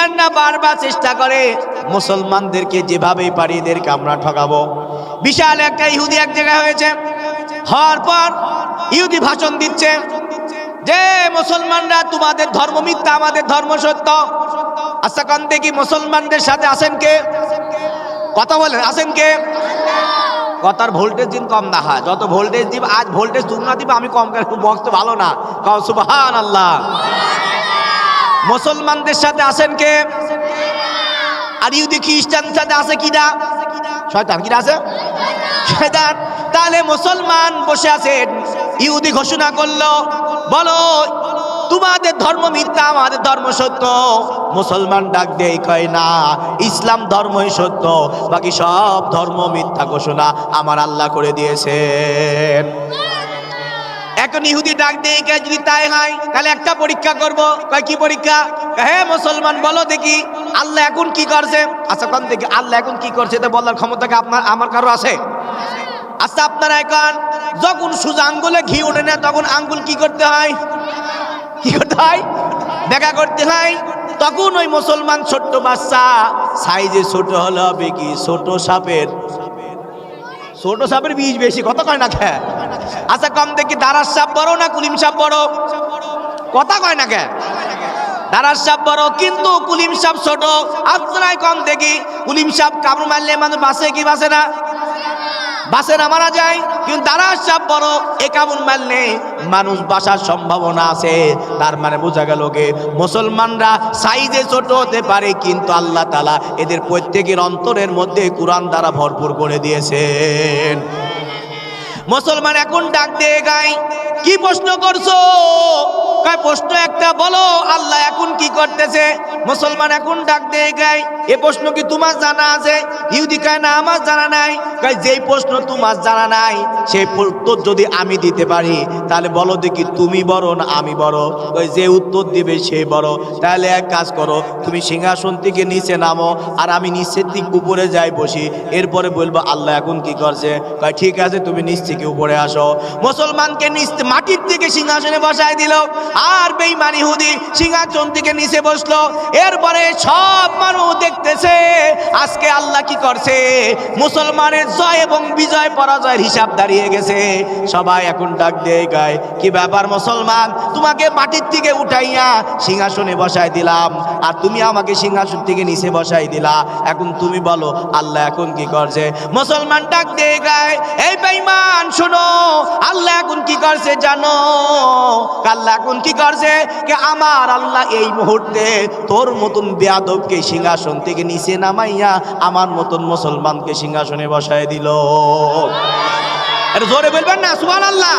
খ্রিস্টানরা বারবার চেষ্টা করে মুসলমানদেরকে যেভাবেই পারি এদেরকে আমরা ঠকাবো। বিশাল একটা ইহুদি এক জায়গায় হয়েছে, হওয়ার পর ইহুদি ভাষণ দিচ্ছে যে মুসলমানরা তোমাদের ধর্ম মিথ্যা, আমাদের ধর্ম সত্য। আচ্ছা কান দেখি মুসলমানদের সাথে আছেন কে? কথা বলেন, আছেন কে? কথার ভোল্টেজ দিন কম না হয়, যত ভোল্টেজ দিব, আজ ভোল্টেজ তোমরা দিবে, আমি কম করে, বক্স তো ভালো না। কাও সুবহানাল্লাহ। মুসলমানদের সাথে আছেন কে? আর ইহুদি খ্রিস্টানদের সাথে আছে কিনা? শয়তান। কিনা আছে? শয়তান। তাহলে মুসলমান বসে আছেন, ইহুদি ঘোষণা করলো, বলো তোমাদের ধর্ম মিথ্যা, আমাদের ধর্ম সত্য। মুসলমান ডাক দেয়, কয় না, ইসলাম ধর্মই সত্য, বাকি সব ধর্ম মিথ্যা ঘোষণা আমার আল্লাহ করে দিয়েছেন। এখন ইহুদি ডাক দিয়ে, যদি তাই হয় তাহলে একটা পরীক্ষা করব। কয় কি পরীক্ষা? হে মুসলমান বলো দেখি আল্লাহ এখন কি করছে। আচ্ছা কোন দেখি আল্লাহ এখন কি করছে এটা বলার ক্ষমতা কি আপনার আমার কারো আছে? আচ্ছা আপনারা এখন যখন সোজা আঙ্গুলে ঘি ওঠে না তখন আঙ্গুল কি করতে হয়? কি করতে হয়? দেখা করতে হয়। তখন ওই মুসলমান ছোট্ট বাচ্চা, সাইজে ছোট হলো হবে কি ছোট সাপের, ছোট সাপের বিষ বেশি, কথা কয় না কে? আচ্ছা কম দেখি দারার সাপ বড় না কুলিম সাপ বড়? কথা কয় না কে? দারার সাপ বড়, কিন্তু কুলিম সাপ ছোট। আপনারাই কম দেখি কুলিম সাপ কামড় মারলে মানুষ বাঁচে কি বাঁচে না? বাঁচে না, মারা যায়। কিন্তু দারার সাপ বড়, এ কামড় মারলে মানুষ বাঁচার সম্ভাবনা আছে। তার মানে বোঝা গেল গে মুসলমানরা সাইজে ছোট হতে পারে, কিন্তু আল্লাহ তাআলা এদের প্রত্যেকের অন্তরের মধ্যে কোরআন দ্বারা ভরপুর করে দিয়েছেন। মুসলমান এখন ডাক দিয়ে গায়, কি প্রশ্ন করছো? কয় প্রশ্ন একটা, বলো আল্লাহ এখন কি করতেছে। মুসলমান এখন ডাক দিয়ে গায়, এ প্রশ্ন কি তোমার জানা আছে? ইহুদি কয় না, আমার জানা নাই। কয় যেই প্রশ্ন তোমার জানা নাই সেই উত্তর যদি আমি দিতে পারি তাহলে বলো দেখি তুমি বড় না আমি বড়? কয় যে উত্তর দিবে সে বড়। তাহলে এক কাজ করো, তুমি সিংহাসন থেকে নিচে নামো আর আমি নিচের দিক উপরে যাই বসি, এরপরে বলবো আল্লাহ এখন কি করছে। কয় ঠিক আছে, তুমি নিচ থেকে উপরে আসো। মুসলমানকে নিচ মাটির থেকে সিংহাসনে বসায় দিল, আর বেঈমান ইহুদি সিংহাসন থেকে নিচে বসলো। এরপরে সব মানুষ দেখতেছে আজকে আল্লাহ কি করছে। মুসলমানের জয় এবং বিজয় পরাজয়ের হিসাব দাঁড়িয়ে গেছে। সবাই এখন ডাক দিয়ে গায়, কি ব্যাপার মুসলমান, তোমাকে মাটির থেকে উঠাইয়া সিংহাসনে বসাই দিলাম আর তুমি আমাকে সিংহাসন থেকে নিচে বসাই দিলা, এখন তুমি বলো আল্লাহ এখন কি করছে। মুসলমান ডাক দিয়ে গায়, এই বেঈমান শোনো, আল্লাহ এখন কি করছে জানো? আল্লাহ এখন কি করছে, কে আমার আল্লাহ এই মুহূর্তে তোর মতন বেয়াদবকে সিংহাসন থেকে নিচে নামাইয়া আমার মতন মুসলমানকে সিংহাসনে বসায় দিল। আরে জোরে বলবেন না সুবহানাল্লাহ।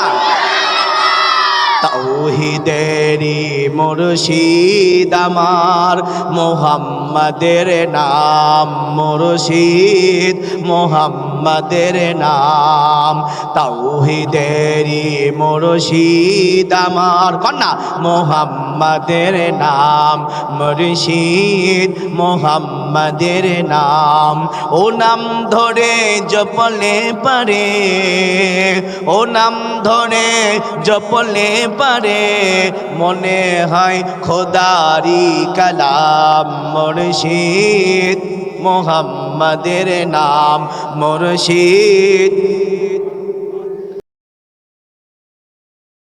তাওহীদেরই মুর্শিদ আমার মুহাম্মাদের নাম, মুর্শিদ মুহাম্মাদের নাম। তাওহীদেরই মুর্শিদ আমার কন্যা মুহাম্মাদের নাম, মুর্শিদ মুহাম্মাদের নাম। ও নাম ধরে জপলে পারে, ও নাম ধরে জপলে পারে, মনে হয় খোদারি কালাম। মুর্শিদ মুহাম্মাদের নাম, মুর্শিদ